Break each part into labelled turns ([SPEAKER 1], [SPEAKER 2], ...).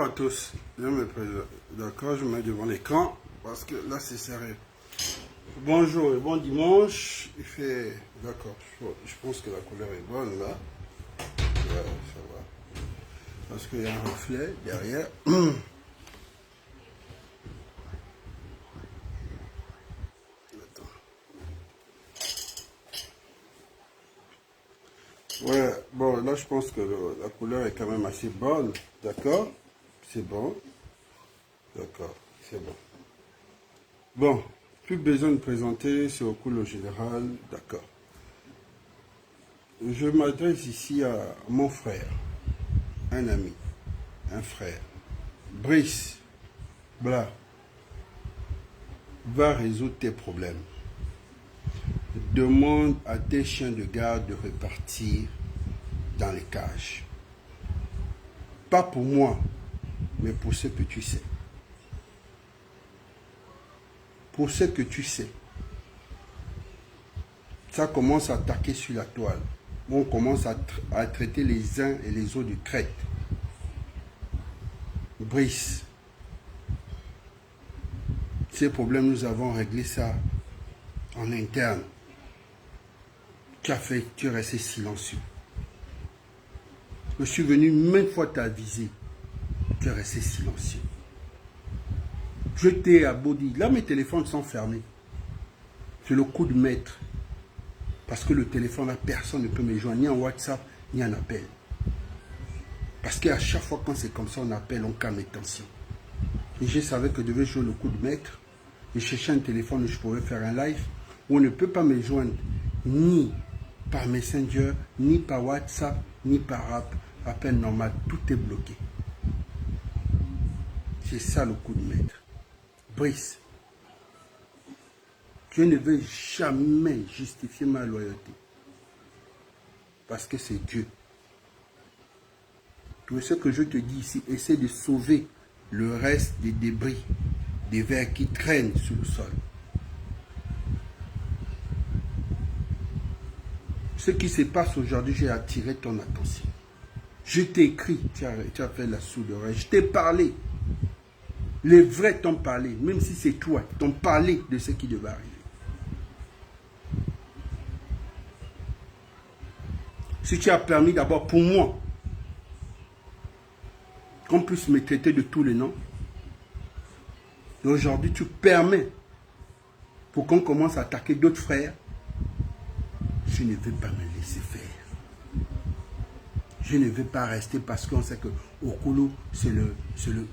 [SPEAKER 1] à tous. Je me présente. D'accord, je me mets devant l'écran parce que là c'est sérieux. Bonjour et bon dimanche. Il fait. D'accord, je pense que la couleur est bonne là. Ouais, ça va. Parce qu'il y a un reflet derrière. Attends. Ouais, bon, là je pense que la couleur est quand même assez bonne. D'accord? C'est bon. D'accord, c'est bon. Bon, plus besoin de présenter, c'est au cool au général. D'accord. Je m'adresse ici à mon frère, un ami, un frère. Brice, Bla, va résoudre tes problèmes. Demande à tes chiens de garde de repartir dans les cages. Pas pour moi, mais pour ce que tu sais. Pour ce que tu sais. Ça commence à attaquer sur la toile. On commence à traiter les uns et les autres de traite. Brice, ces problèmes, nous avons réglé ça en interne. Tu as fait, tu es resté silencieux. Je suis venu maintes fois t'aviser. Tu es resté silencieux. Je t'ai abodi. Là, mes téléphones sont fermés. C'est le coup de maître. Parce que le téléphone, là, personne ne peut me joindre, ni en WhatsApp, ni en appel. Parce qu'à chaque fois, quand c'est comme ça, on appelle, on calme les tensions. Et je savais que je devais jouer le coup de maître. Je cherchais un téléphone où je pouvais faire un live, où on ne peut pas me joindre ni par Messenger, ni par WhatsApp, ni par appel normal. Tout est bloqué. C'est ça le coup de maître. Brice, je ne vais jamais justifier ma loyauté. Parce que c'est Dieu. Tout ce que je te dis ici, essaie de sauver le reste des débris, des verres qui traînent sur le sol. Ce qui se passe aujourd'hui, j'ai attiré ton attention. Je t'ai écrit, tu as fait la sourde oreille. Je t'ai parlé. Les vrais t'ont parlé, même si c'est toi, t'ont parlé de ce qui devait arriver. Si tu as permis d'abord pour moi qu'on puisse me traiter de tous les noms, et aujourd'hui tu permets pour qu'on commence à attaquer d'autres frères, je ne vais pas me laisser faire. Je ne vais pas rester parce qu'on sait que Okolo, c'est le...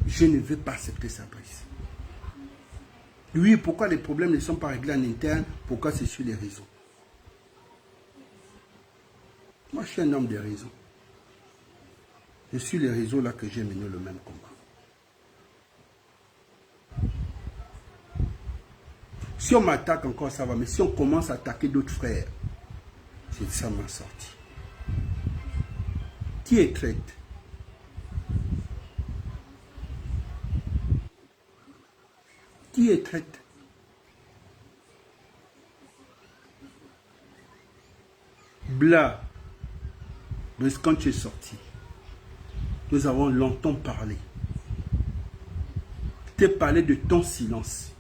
[SPEAKER 1] Je ne vais pas accepter sa prise. Oui, pourquoi les problèmes ne sont pas réglés en interne? Pourquoi c'est sur les réseaux? Moi, je suis un homme des réseaux. C'est sur les réseaux là que j'ai mené le même combat. Si on m'attaque encore, ça va. Mais si on commence à attaquer d'autres frères, c'est ça ma sortie. Qui est traite? Qui est traite? Bla. Mais quand tu es sorti, nous avons longtemps parlé. Je t'ai parlé de ton silence.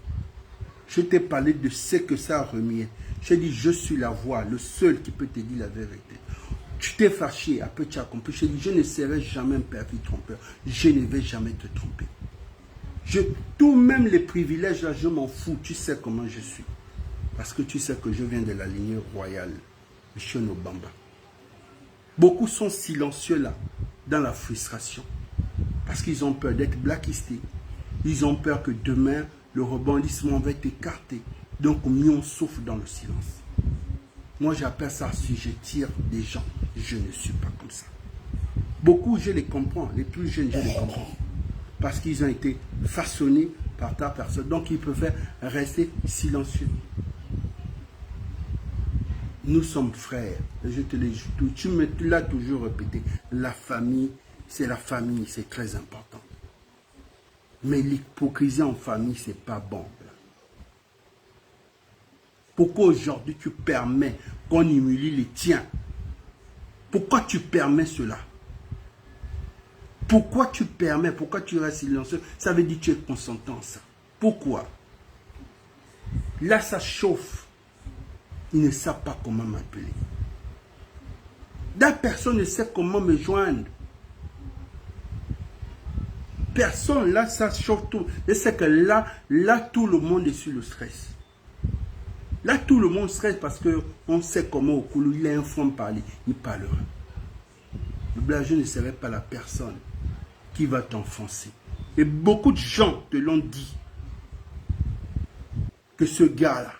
[SPEAKER 1] Je t'ai parlé de ce que ça a remis. J'ai dit, je suis la voix, le seul qui peut te dire la vérité. Tu t'es fâché, après tu as compris. J'ai dit, je ne serai jamais un perfide trompeur. Je ne vais jamais te tromper. Tout même les privilèges, là, je m'en fous. Tu sais comment je suis. Parce que tu sais que je viens de la lignée royale. Je suis un Obamba. Beaucoup sont silencieux là, dans la frustration. Parce qu'ils ont peur d'être blacklistés. Ils ont peur que demain, le rebondissement va être écarté. Donc, mieux on souffle dans le silence. Moi, j'appelle ça assujettir des gens. Je ne suis pas comme ça. Beaucoup, je les comprends. Les plus jeunes, je les comprends. Parce qu'ils ont été façonnés par ta personne. Donc, ils préfèrent rester silencieux. Nous sommes frères. Je te l'ai dit. Tu l'as toujours répété. La famille, c'est la famille. C'est très important. Mais l'hypocrisie en famille, c'est pas bon. Pourquoi aujourd'hui tu permets qu'on humilie les tiens? Pourquoi tu permets cela? Pourquoi tu permets, pourquoi tu restes silencieux? Ça veut dire que tu es consentant, ça. Pourquoi? Là, ça chauffe. Ils ne savent pas comment m'appeler. Là, personne ne sait comment me joindre. Personne, là, ça chauffe tout. Et c'est que là, tout le monde est sur le stress. Là, tout le monde stresse parce qu'on sait comment Okulu, il a un fond parler. Il parlera. Je ne serai pas la personne qui va t'enfoncer. Et beaucoup de gens te l'ont dit que ce gars-là,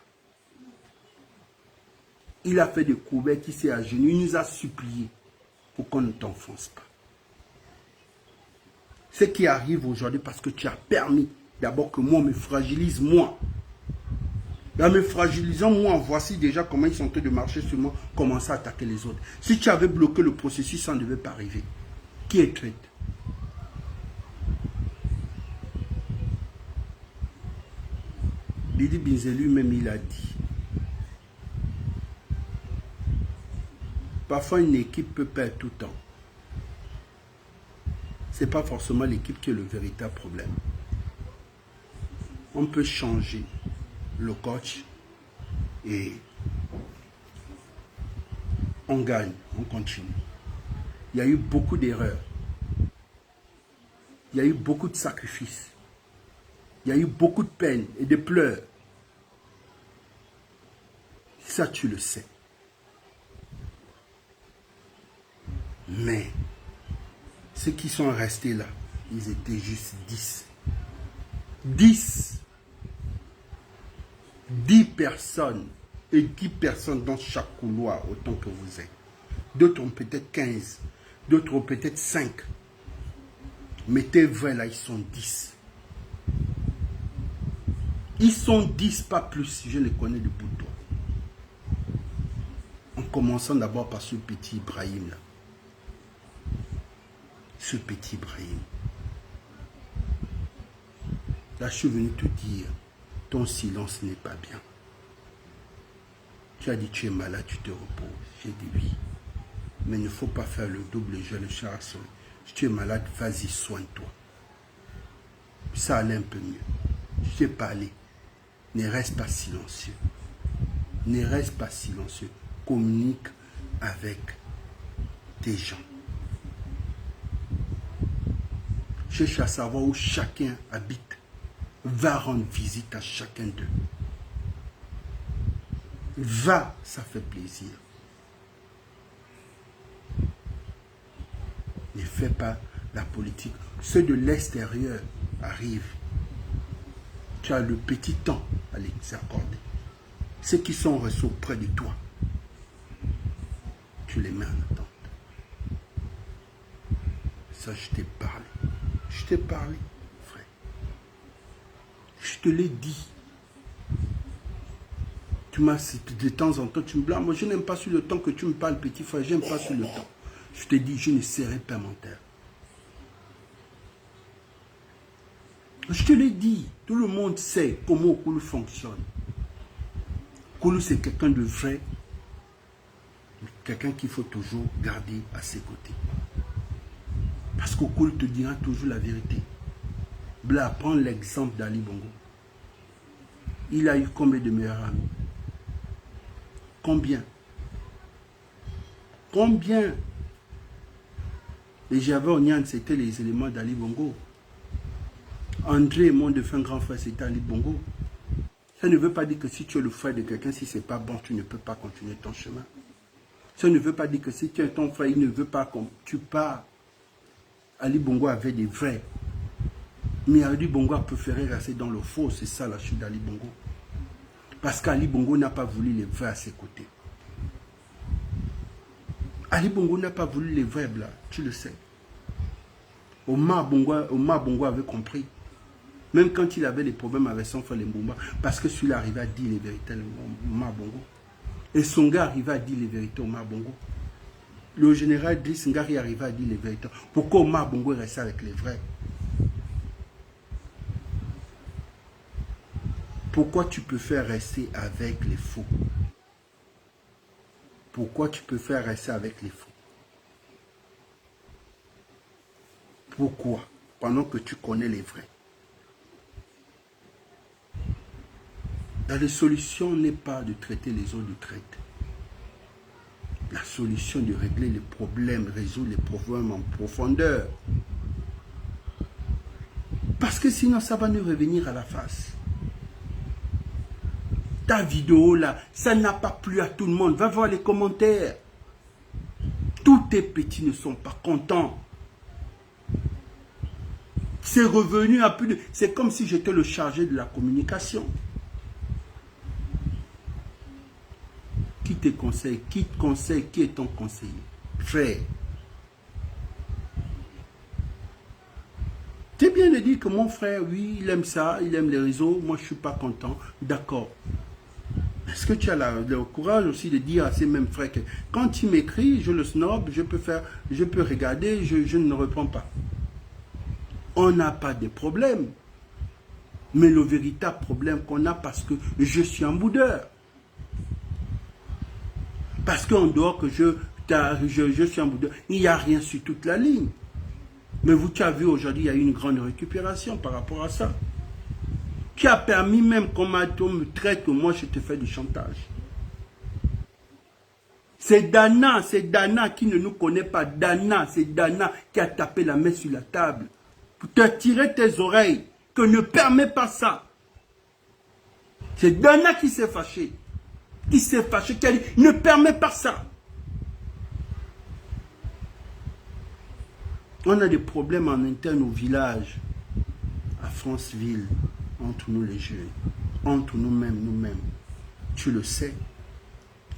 [SPEAKER 1] il a fait des couverts, il s'est agenouillé, il nous a supplié pour qu'on ne t'enfonce pas. Ce qui arrive aujourd'hui parce que tu as permis d'abord que moi, on me fragilise, moi. En me fragilisant, moi, voici déjà comment ils sont en train de marcher sur moi, commencer à attaquer les autres. Si tu avais bloqué le processus, ça ne devait pas arriver. Qui est traite? Lydie Binze lui-même, il a dit. Parfois, une équipe peut perdre tout le temps. Ce n'est pas forcément l'équipe qui est le véritable problème. On peut changer le coach et on gagne, on continue. Il y a eu beaucoup d'erreurs. Il y a eu beaucoup de sacrifices. Il y a eu beaucoup de peine et de pleurs. Ça, tu le sais. Mais ceux qui sont restés là, ils étaient juste 10. 10 personnes. Et 10 personnes dans chaque couloir, autant que vous êtes. D'autres ont peut-être 15. D'autres ont peut-être 5. Mais t'es vrai là, ils sont 10. Ils sont 10, pas plus. Je les connais de bout de doigt. En commençant d'abord par ce petit Ibrahim là. Ce petit Ibrahim. Là, je suis venu te dire, ton silence n'est pas bien. Tu as dit, tu es malade, tu te reposes. J'ai dit oui. Mais il ne faut pas faire le double jeu, le charson. Si tu es malade, vas-y, soigne-toi. Ça allait un peu mieux. Je t'ai parlé. Ne reste pas silencieux. Ne reste pas silencieux. Communique avec tes gens. Cherche à savoir où chacun habite. Va rendre visite à chacun d'eux. Va, ça fait plaisir. Ne fais pas la politique. Ceux de l'extérieur arrivent. Tu as le petit temps à les accorder. Ceux qui sont reçus près de toi, tu les mets en attente. Ça, je t'ai parlé. Je t'ai parlé, frère. Je te l'ai dit. Tu m'as, de temps en temps, tu me blâmes. Moi, je n'aime pas sur le temps que tu me parles, petit frère. Je n'aime pas sur le temps. Je te dis, je ne serai pas menteur. Je te l'ai dit. Tout le monde sait comment Okulu fonctionne. Okulu, c'est quelqu'un de vrai. Quelqu'un qu'il faut toujours garder à ses côtés. Parce qu'Okulu te dira toujours la vérité. Bla, prends l'exemple d'Ali Bongo. Il a eu combien de meilleurs amis? Combien? Combien? Les Javé Onyan, c'était les éléments d'Ali Bongo. André, mon défunt grand frère, c'était Ali Bongo. Ça ne veut pas dire que si tu es le frère de quelqu'un, si ce n'est pas bon, tu ne peux pas continuer ton chemin. Ça ne veut pas dire que si tu es ton frère, il ne veut pas que tu pars. Ali Bongo avait des vrais. Mais Ali Bongo a préféré rester dans le faux. C'est ça la chute d'Ali Bongo. Parce qu'Ali Bongo n'a pas voulu les vrais à ses côtés. Ali Bongo n'a pas voulu les vrais, là, tu le sais. Omar Bongo avait compris. Même quand il avait des problèmes avec son frère Mbumba, parce que celui-là arrivait à dire les vérités, Omar Bongo. Et Songa arrivait à dire les vérités, Omar Bongo. Le général Driss Ngari arrivait à dire les vérités. Pourquoi Omar Bongo est resté avec les vrais? Pourquoi tu peux faire rester avec les faux? Pourquoi tu peux faire rester avec les faux? Pourquoi? Pendant que tu connais les vrais. La solution n'est pas de traiter les autres de traite. La solution de régler les problèmes, résoudre les problèmes en profondeur. Parce que sinon, ça va nous revenir à la face. Ta vidéo là, ça n'a pas plu à tout le monde. Va voir les commentaires. Tous tes petits ne sont pas contents. C'est revenu à plus de... C'est comme si j'étais le chargé de la communication. Qui te conseille? Qui te conseille? Qui est ton conseiller? Frère. C'est bien de dire que mon frère, oui, il aime ça, il aime les réseaux. Moi, je ne suis pas content. D'accord. Est-ce que tu as le courage aussi de dire à ces mêmes frères que quand il m'écrit, je le snob, je peux regarder, je ne réponds pas. On n'a pas de problème. Mais le véritable problème qu'on a, parce que je suis un boudeur. Parce qu'en dehors que je suis un boudeur, il n'y a rien sur toute la ligne. Mais vous, tu as vu aujourd'hui, il y a eu une grande récupération par rapport à ça. Qui a permis même qu'on me traite que moi je te fais du chantage. C'est Dana qui ne nous connaît pas. Dana, c'est Dana qui a tapé la main sur la table. Pour te tirer tes oreilles, que ne permet pas ça. C'est Dana qui s'est fâché. Qui s'est fâché, qui a dit, ne permet pas ça. On a des problèmes en interne au village, à Franceville, entre nous les jeunes, entre nous-mêmes. Tu le sais.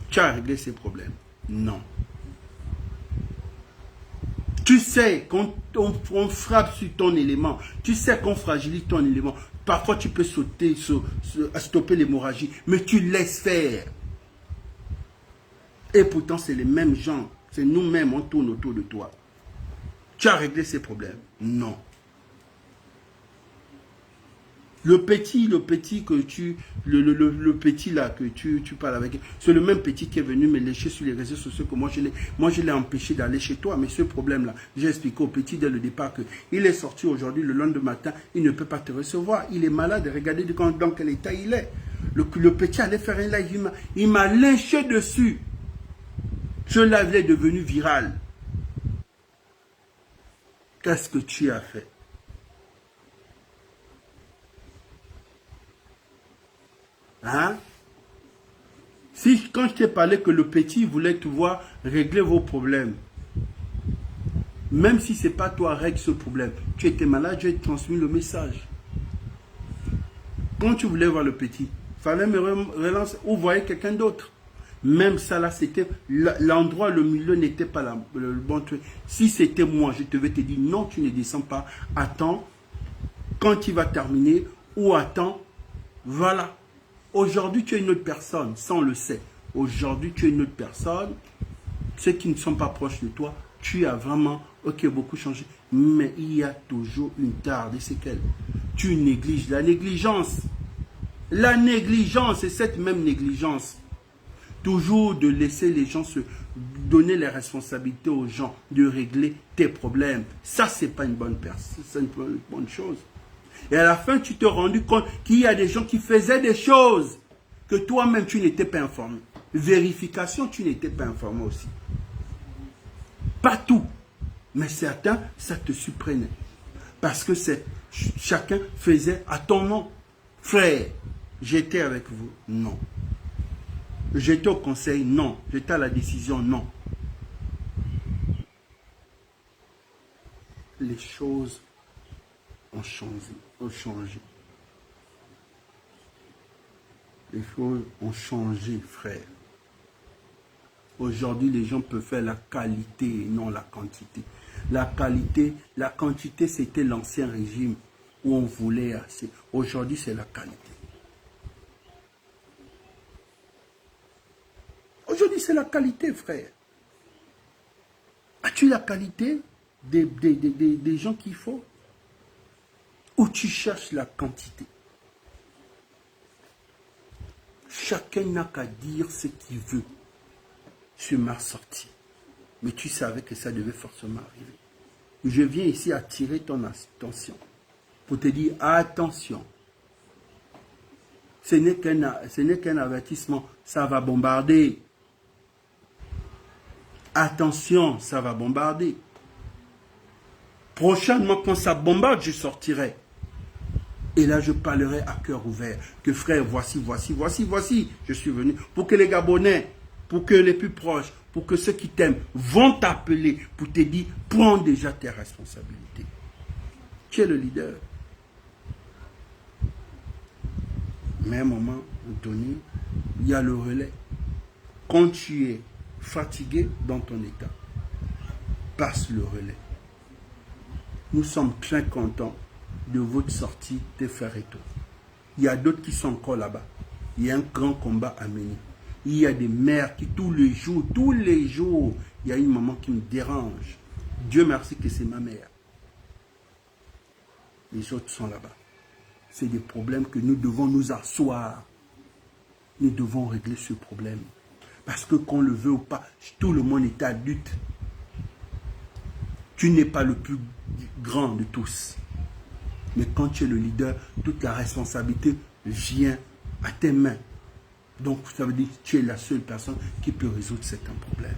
[SPEAKER 1] Tu as réglé ces problèmes? Non. Tu sais qu'on frappe sur ton élément. Tu sais qu'on fragilise ton élément. Parfois, tu peux sauter, stopper l'hémorragie, mais tu laisses faire. Et pourtant, c'est les mêmes gens. C'est nous-mêmes, on tourne autour de toi. Tu as réglé ces problèmes? Non. Le petit que tu... Le petit là que tu parles avec, c'est le même petit qui est venu me lécher sur les réseaux sociaux que moi je l'ai empêché d'aller chez toi. Mais ce problème-là, j'ai expliqué au petit dès le départ qu'il est sorti aujourd'hui, le lendemain matin, il ne peut pas te recevoir. Il est malade, regardez dans quel état il est. Le petit allait faire un live, il m'a léché dessus. Ce live est devenu viral. Qu'est-ce que tu as fait? Hein? Si quand je t'ai parlé que le petit voulait te voir régler vos problèmes, même si ce n'est pas toi règle ce problème, tu étais malade, je t'ai transmis le message. Quand tu voulais voir le petit, il fallait me relancer ou voyer quelqu'un d'autre. Même ça là, c'était l'endroit, le milieu n'était pas le bon truc. Si c'était moi, je te vais te dire non, tu ne descends pas. Attends, quand il va terminer, ou attends, voilà. Aujourd'hui, tu es une autre personne, ça on le sait. Aujourd'hui, tu es une autre personne. Ceux qui ne sont pas proches de toi, tu as vraiment, ok, beaucoup changé. Mais il y a toujours une tare de séquelles. Tu négliges la négligence. La négligence, c'est cette même négligence. Toujours de laisser les gens se donner les responsabilités aux gens, de régler tes problèmes. Ça, c'est pas une bonne personne, c'est une bonne chose. Et à la fin, tu te rendu compte qu'il y a des gens qui faisaient des choses que toi-même, tu n'étais pas informé. Vérification, tu n'étais pas informé aussi. Pas tout, mais certains, ça te surprenait. Parce que chacun faisait à ton nom. Frère, j'étais avec vous. Non. J'étais au conseil, non. J'étais à la décision, non. Les choses ont changé. Les choses ont changé, frère. Aujourd'hui, les gens peuvent faire la qualité et non la quantité. La quantité, c'était l'ancien régime où on voulait assez. Aujourd'hui, c'est la qualité. Aujourd'hui, c'est la qualité, frère. As-tu la qualité des gens qu'il faut? Ou tu cherches la quantité? Chacun n'a qu'à dire ce qu'il veut sur ma sortie. Mais tu savais que ça devait forcément arriver. Je viens ici attirer ton attention pour te dire attention. Ce n'est qu'un avertissement, ça va bombarder. Attention, ça va bombarder. Prochainement, quand ça bombarde, je sortirai. Et là, je parlerai à cœur ouvert. Que frère, voici, je suis venu. Pour que les Gabonais, pour que les plus proches, pour que ceux qui t'aiment vont t'appeler pour te dire, prends déjà tes responsabilités. Tu es le leader. Mais à un moment donné, il y a le relais. Quand tu es fatigué dans ton état, passe le relais. Nous sommes très contents de votre sortie des frères et tout. Il y a d'autres qui sont encore là-bas. Il y a un grand combat à mener. Il y a des mères qui tous les jours, il y a une maman qui me dérange. Dieu merci que c'est ma mère. Les autres sont là-bas. C'est des problèmes que nous devons nous asseoir. Nous devons régler ce problème. Parce que qu'on le veut ou pas, tout le monde est adulte. Tu n'es pas le plus grand de tous. Mais quand tu es le leader, toute la responsabilité vient à tes mains. Donc, ça veut dire que tu es la seule personne qui peut résoudre certains problèmes.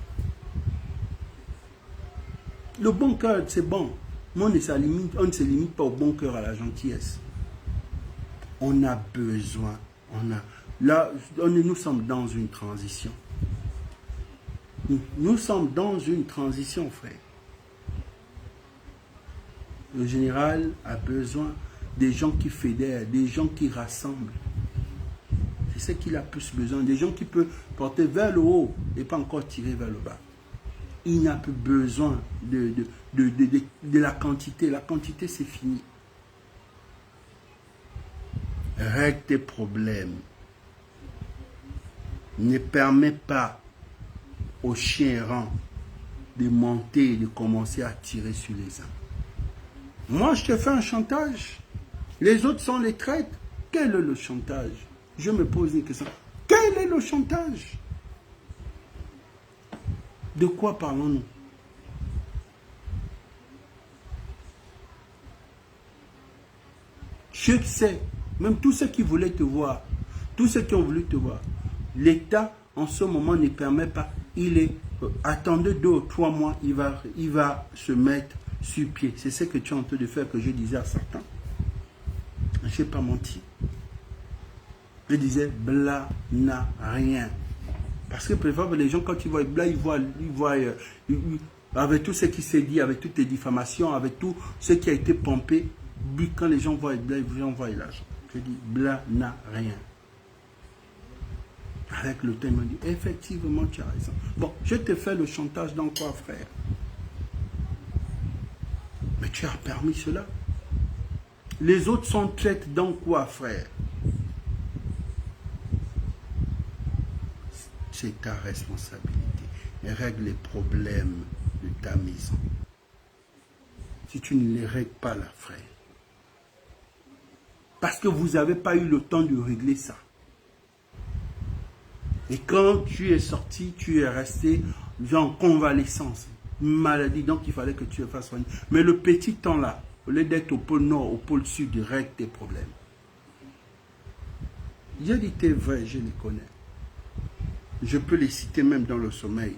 [SPEAKER 1] Le bon cœur, c'est bon. Mais on ne se limite pas au bon cœur, à la gentillesse. On a besoin. Nous sommes dans une transition. Nous sommes dans une transition, frère. Le général a besoin des gens qui fédèrent, des gens qui rassemblent. C'est ce qu'il a plus besoin. Des gens qui peuvent porter vers le haut et pas encore tirer vers le bas. Il n'a plus besoin de la quantité. La quantité, c'est fini. Règle tes problèmes. Ne permets pas aux chiens errants de monter et de commencer à tirer sur les uns. Moi, je te fais un chantage. Les autres sont les traîtres. Quel est le chantage? Je me pose une question. Quel est le chantage? De quoi parlons-nous? Je sais, même tous ceux qui voulaient te voir, tous ceux qui ont voulu te voir, l'État, en ce moment, ne permet pas. Attendez 2 ou 3 mois, il va se mettre sur pied. C'est ce que tu es en train de faire, que je disais à certains. Je n'ai pas menti. Je disais, Bla n'a rien. Parce que parfois, les gens, quand ils voient Bla, ils voient avec tout ce qui s'est dit, avec toutes les diffamations, avec tout ce qui a été pompé, quand les gens voient Bla, ils voient l'argent. Je dis, Bla n'a rien. Avec le temps, il m'a dit, effectivement, tu as raison. Bon, je te fais le chantage dans quoi, frère? Mais tu as permis cela. Les autres sont traites dans quoi, frère? C'est ta responsabilité. Et règle les problèmes de ta maison. Si tu ne les règles pas là, frère. Parce que vous n'avez pas eu le temps de régler ça. Et quand tu es sorti, tu es resté en convalescence. Une maladie, donc il fallait que tu le fasses soigner. Mais le petit temps là, au lieu d'être au pôle nord, au pôle sud, règle tes problèmes. J'ai dit tes vrais, je les connais. Je peux les citer même dans le sommeil.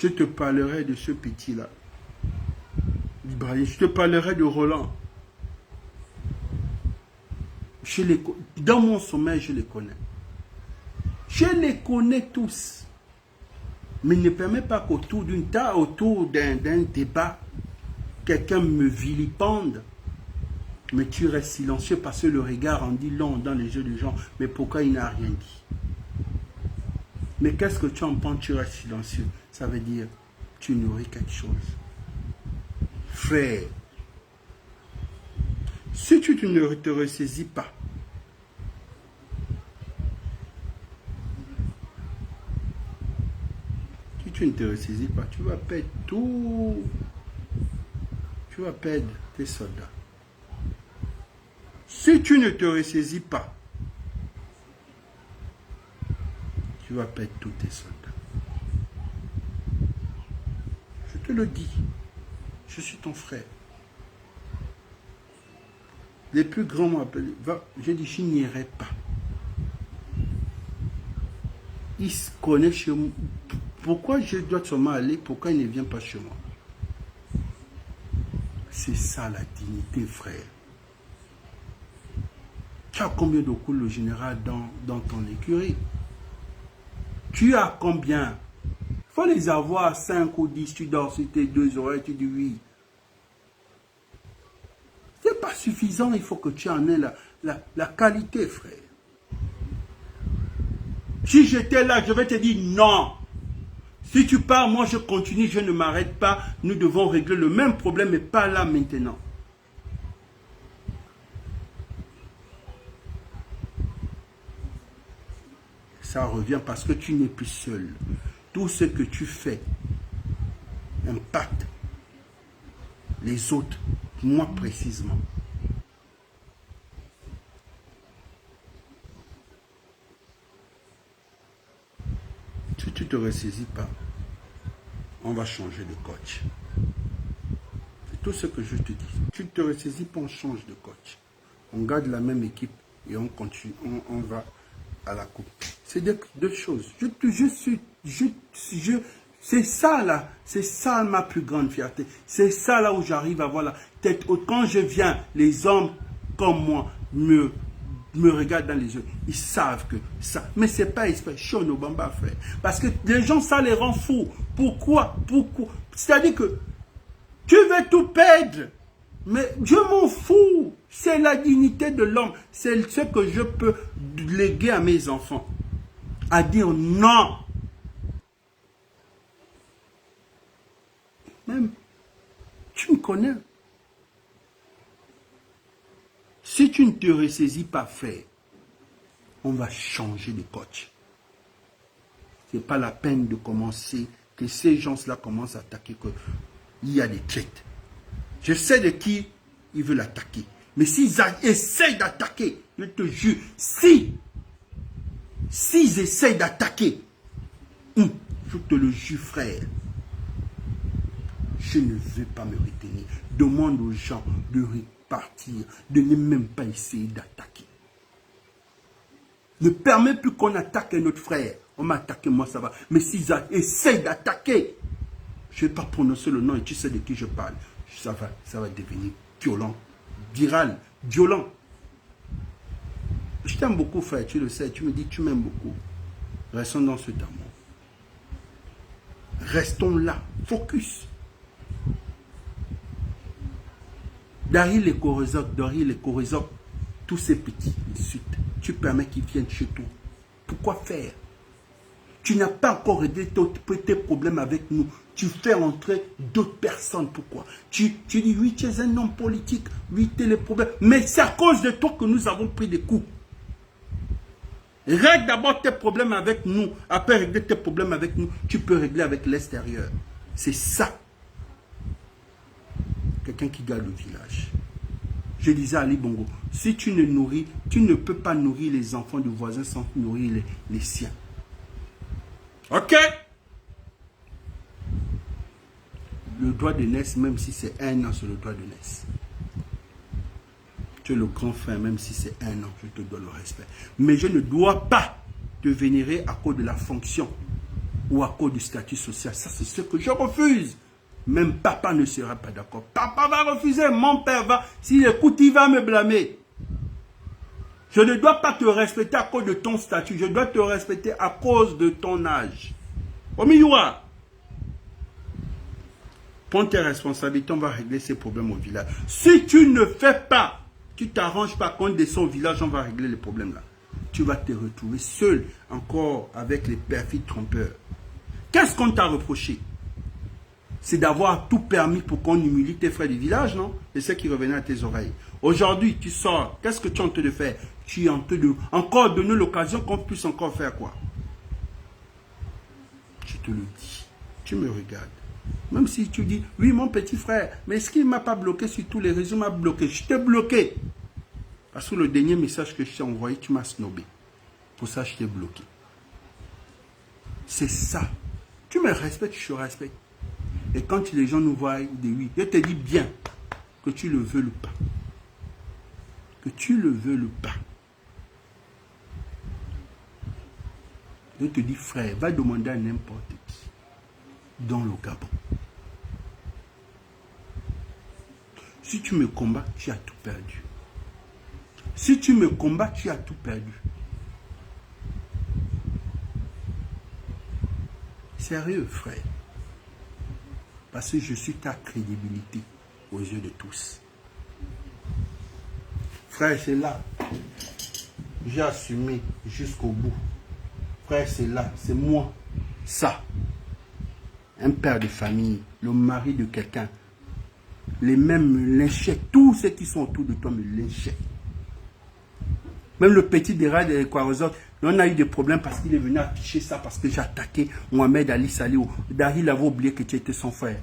[SPEAKER 1] Je te parlerai de ce petit-là. Je te parlerai de Roland. Dans mon sommeil, je les connais. Je les connais tous. Mais ne permet pas qu'autour d'une table, autour d'un débat, quelqu'un me vilipende. Mais tu restes silencieux parce que le regard en dit long dans les yeux des gens. Mais pourquoi il n'a rien dit? Mais qu'est-ce que tu en penses? Tu restes silencieux. Ça veut dire tu nourris quelque chose. Frère, si tu ne te ressaisis pas, si tu ne te ressaisis pas, tu vas perdre tout. Tu vas perdre tes soldats. Si tu ne te ressaisis pas, tu vas perdre tous tes soldats. Je te le dis. Je suis ton frère. Les plus grands m'ont appelé. J'ai dit, je n'irai pas. Il se connaît chez moi. Pourquoi je dois seulement aller? Pourquoi il ne vient pas chez moi? C'est ça la dignité, frère. Tu as combien de coups le général dans ton écurie? Tu as combien? Il faut les avoir 5 ou 10. Tu dors sur tes 2 oreilles, tu dis oui. Ce n'est pas suffisant, il faut que tu en aies la qualité, frère. Si j'étais là, je vais te dire non. Si tu pars, moi je continue, je ne m'arrête pas. Nous devons régler le même problème, mais pas là maintenant. Ça revient parce que tu n'es plus seul. Tout ce que tu fais impacte les autres, moi précisément. Si tu ne te ressaisis pas, on va changer de coach. C'est tout ce que je te dis. Tu ne te ressaisis pas, on change de coach. On garde la même équipe et on continue, on va à la coupe. C'est deux choses. C'est ça là, c'est ça ma plus grande fierté. C'est ça là où j'arrive à voir la tête haute. Quand je viens, les hommes comme moi me regardent dans les yeux. Ils savent que ça. Mais c'est pas esprit. Shono Bamba, frère. Parce que les gens, ça les rend fous. Pourquoi? C'est-à-dire que tu veux tout perdre. Mais je m'en fous. C'est la dignité de l'homme. C'est ce que je peux léguer à mes enfants. À dire non. Même, tu me connais. Si tu ne te ressaisis pas, frère, on va changer de coach. Ce n'est pas la peine de commencer, que ces gens-là commencent à attaquer, qu'il y a des traites. Je sais de qui ils veulent attaquer. Mais s'ils essayent d'attaquer, je te jure, s'ils essayent d'attaquer, je te le jure, frère, je ne vais pas me retenir. Demande aux gens de repartir, de ne même pas essayer d'attaquer. Ne permets plus qu'on attaque notre frère. On m'a attaqué, moi ça va. Mais s'ils essayent d'attaquer, je ne vais pas prononcer le nom et tu sais de qui je parle. Ça va devenir violent, viral, violent. Je t'aime beaucoup, frère, tu le sais. Tu me dis que tu m'aimes beaucoup. Restons dans cet amour. Restons là, focus. Derrière les Corézoc, tous ces petits, ensuite, tu permets qu'ils viennent chez toi. Pourquoi faire? Tu n'as pas encore réglé tes problèmes avec nous. Tu fais entrer d'autres personnes. Pourquoi? Tu dis, oui, tu es un homme politique. Oui, tu as les problèmes. Mais c'est à cause de toi que nous avons pris des coups. Règle d'abord tes problèmes avec nous. Après régler tes problèmes avec nous, tu peux régler avec l'extérieur. C'est ça. Quelqu'un qui garde le village. Je disais à Ali Bongo, si tu ne peux pas nourrir les enfants du voisin sans nourrir les siens. Ok? Le droit de naissance, même si c'est 1 an, c'est le droit de naissance. Tu es le grand frère, même si c'est 1 an, je te dois le respect. Mais je ne dois pas te vénérer à cause de la fonction ou à cause du statut social. Ça, c'est ce que je refuse. Même papa ne sera pas d'accord. Papa va refuser, mon père va. S'il écoute, il va me blâmer. Je ne dois pas te respecter à cause de ton statut. Je dois te respecter à cause de ton âge. Omiyoua. Prends tes responsabilités, on va régler ces problèmes au village. Si tu ne fais pas, tu t'arranges pas qu'on descend au village, on va régler les problèmes là. Tu vas te retrouver seul, encore avec les perfides trompeurs. Qu'est-ce qu'on t'a reproché? C'est d'avoir tout permis pour qu'on humilie tes frères du village, non? C'est ce qui revenait à tes oreilles. Aujourd'hui, tu sors, qu'est-ce que tu es en train de faire? Tu es en train de encore donner l'occasion qu'on puisse encore faire quoi? Je te le dis, tu me regardes. Même si tu dis, oui, mon petit frère, mais est-ce qu'il ne m'a pas bloqué sur tous les réseaux? M'a bloqué. Je t'ai bloqué. Parce que le dernier message que je t'ai envoyé, tu m'as snobé. Pour ça, je t'ai bloqué. C'est ça. Tu me respectes, je te respecte. Et quand les gens nous voient, ils disent oui. Je te dis bien que tu le veux ou pas. Que tu le veux ou pas. Je te dis, frère, va demander à n'importe qui dans le Gabon. Si tu me combats, tu as tout perdu. Si tu me combats, tu as tout perdu. Sérieux, frère. Parce que je suis ta crédibilité aux yeux de tous. Frère, c'est là. J'ai assumé jusqu'au bout. Frère, c'est là. C'est moi. Ça. Un père de famille. Le mari de quelqu'un. Les mêmes me lynchaient. Tous ceux qui sont autour de toi me lynchaient. Même le petit des rats des Kwarazot, on a eu des problèmes parce qu'il est venu afficher ça, parce que j'ai attaqué Mohamed Ali Salih. Dahi, il avait oublié que tu étais son frère.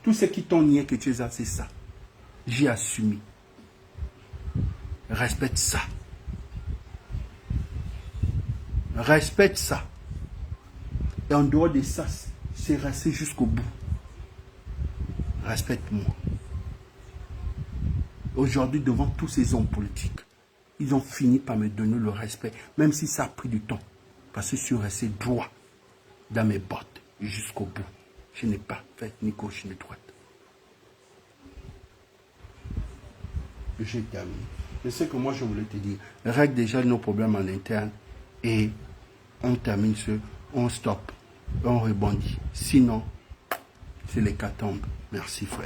[SPEAKER 1] Tous ceux qui t'ont nié que tu es là, c'est ça. J'ai assumé. Respecte ça. Respecte ça. Et en dehors de ça, c'est resté jusqu'au bout. Respecte-moi. Aujourd'hui, devant tous ces hommes politiques, ils ont fini par me donner le respect, même si ça a pris du temps. Parce que je suis resté droit dans mes bottes jusqu'au bout. Je n'ai pas fait ni gauche ni droite. J'ai terminé. C'est ce que moi je voulais te dire. Règle déjà nos problèmes en interne et on termine on stoppe, on rebondit. Sinon, c'est l'hécatombe. Merci frère.